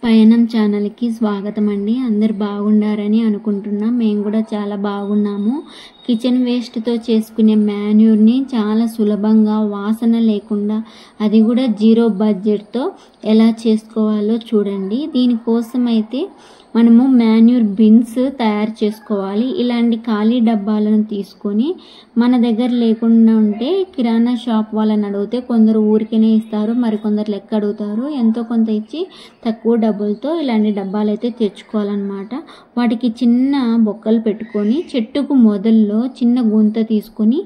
పయనం ఛానల్కి స్వాగతం అండి. అందరు బాగుండారని అనుకుంటున్నాం. మేము కూడా చాలా బాగున్నాము. కిచెన్ వేస్ట్తో చేసుకునే మాన్యూర్ని చాలా సులభంగా, వాసన లేకుండా, అది కూడా జీరో బడ్జెట్తో ఎలా చేసుకోవాలో చూడండి. దీనికోసం అయితే మనము మాన్యూర్ బిన్స్ తయారు చేసుకోవాలి. ఇలాంటి ఖాళీ డబ్బాలను తీసుకొని, మన దగ్గర లేకుండా ఉంటే కిరాణా షాప్ వాళ్ళని అడిగితే కొందరు ఊరికేనే ఇస్తారు, మరికొందరు లెక్క అడుగుతారు. ఎంతో కొంత ఇచ్చి తక్కువ డబ్బులతో ఇలాంటి డబ్బాలు అయితే తెచ్చుకోవాలన్నమాట. వాటికి చిన్న బొక్కలు పెట్టుకొని చెట్టుకు మొదల్లో చిన్న గుంత తీసుకొని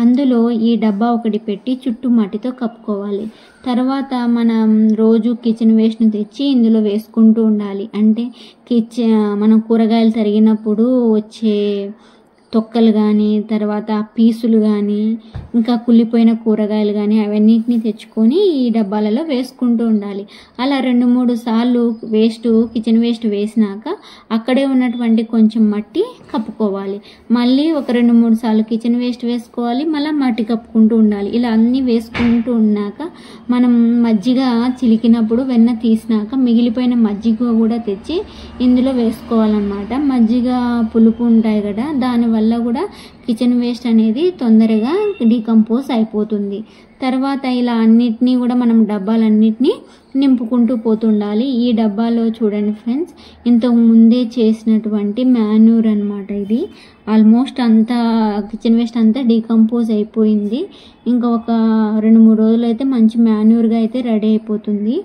అందులో ఈ డబ్బా ఒకటి పెట్టి చుట్టూ మట్టితో కప్పుకోవాలి. తర్వాత మనం రోజు కిచెన్ వేస్ట్ని తెచ్చి ఇందులో వేసుకుంటూ ఉండాలి. అంటే మనం కూరగాయలు తరిగినప్పుడు వచ్చే తొక్కలు కానీ, తర్వాత పీసులు కానీ, ఇంకా కుళ్ళిపోయిన కూరగాయలు కానీ అవన్నిటిని తెచ్చుకొని ఈ డబ్బాలలో వేసుకుంటూ ఉండాలి. అలా 2-3 సార్లు కిచెన్ వేస్ట్ వేసినాక అక్కడే ఉన్నటువంటి కొంచెం మట్టి కప్పుకోవాలి. మళ్ళీ ఒక 2-3 సార్లు కిచెన్ వేస్ట్ వేసుకోవాలి, మళ్ళీ మట్టి కప్పుకుంటూ ఉండాలి. ఇలా అన్నీ వేసుకుంటూ ఉన్నాక మనం మజ్జిగ చిలికినప్పుడు వెన్న తీసినాక మిగిలిపోయిన మజ్జిగ కూడా తెచ్చి ఇందులో వేసుకోవాలన్నమాట. మజ్జిగ పులుపు ఉంటాయి కదా, దానివల్ల కూడా కిచెన్ వేస్ట్ అనేది తొందరగా డీకంపోజ్ అయిపోతుంది. తర్వాత ఇలా అన్నిటినీ కూడా మనం డబ్బాలన్నిటినీ నింపుకుంటూ పోతుండాలి. ఈ డబ్బాలో చూడండి ఫ్రెండ్స్, ఇంతకు ముందే చేసినటువంటి మాన్యూర్ అనమాట. ఇది ఆల్మోస్ట్ అంతా కిచెన్ వేస్ట్ అంతా డీకంపోజ్ అయిపోయింది. ఇంకా ఒక 2-3 రోజులు అయితే మంచి మాన్యూర్గా అయితే రెడీ అయిపోతుంది.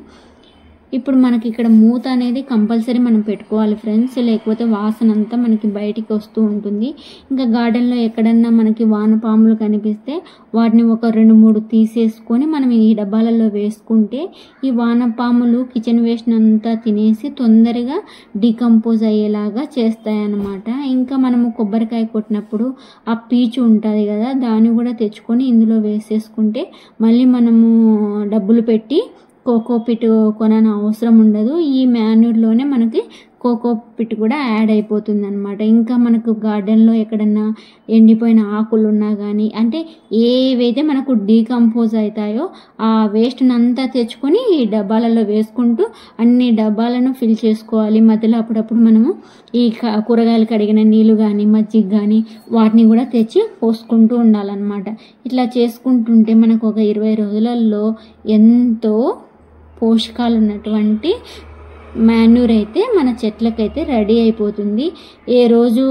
ఇప్పుడు మనకి ఇక్కడ మూత అనేది కంపల్సరీ మనం పెట్టుకోవాలి ఫ్రెండ్స్, లేకపోతే వాసన అంతా మనకి బయటికి వస్తూ ఉంటుంది. ఇంకా గార్డెన్లో ఎక్కడన్నా మనకి వానపాములు కనిపిస్తే వాటిని ఒక 2-3 తీసేసుకొని మనం ఈ డబ్బాలలో వేసుకుంటే ఈ వానపాములు కిచెన్ వేస్ట్ అంతా తినేసి తొందరగా డీకంపోజ్ అయ్యేలాగా చేస్తాయన్నమాట. ఇంకా మనము కొబ్బరికాయ కొట్టినప్పుడు ఆ పీచు ఉంటుంది కదా, దాన్ని కూడా తెచ్చుకొని ఇందులో వేసేసుకుంటే మళ్ళీ మనము డబ్బులు పెట్టి కోకోపిట్ కొనని అవసరం ఉండదు. ఈ మాన్యూర్లోనే మనకి కోకోపిట్ కూడా యాడ్ అయిపోతుంది అనమాట. ఇంకా మనకు గార్డెన్లో ఎక్కడన్నా ఎండిపోయిన ఆకులు ఉన్నా కానీ, అంటే ఏవైతే మనకు డీకంపోజ్ అవుతాయో ఆ వేస్ట్ని అంతా తెచ్చుకొని ఈ డబ్బాలలో వేసుకుంటూ అన్ని డబ్బాలను ఫిల్ చేసుకోవాలి. మధ్యలో అప్పుడప్పుడు మనము ఈ కూరగాయలు కడిగిన నీళ్ళు కానీ, మజ్జిగ కానీ వాటిని కూడా తెచ్చి పోసుకుంటూ ఉండాలన్నమాట. ఇట్లా చేసుకుంటుంటే మనకు ఒక 20 రోజులలో ఎంతో పోషకాలు ఉన్నటువంటి మాన్యూర్ అయితే మన చెట్లకైతే రెడీ అయిపోతుంది. ఏ రోజు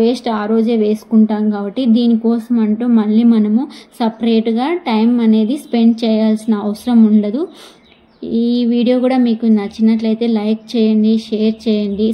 వేస్ట్ ఆ రోజే వేసుకుంటాం కాబట్టి దీనికోసం అంటూ మళ్ళీ మనము సపరేట్గా టైం అనేది స్పెండ్ చేయాల్సిన అవసరం ఉండదు. ఈ వీడియో కూడా మీకు నచ్చినట్లయితే లైక్ చేయండి, షేర్ చేయండి.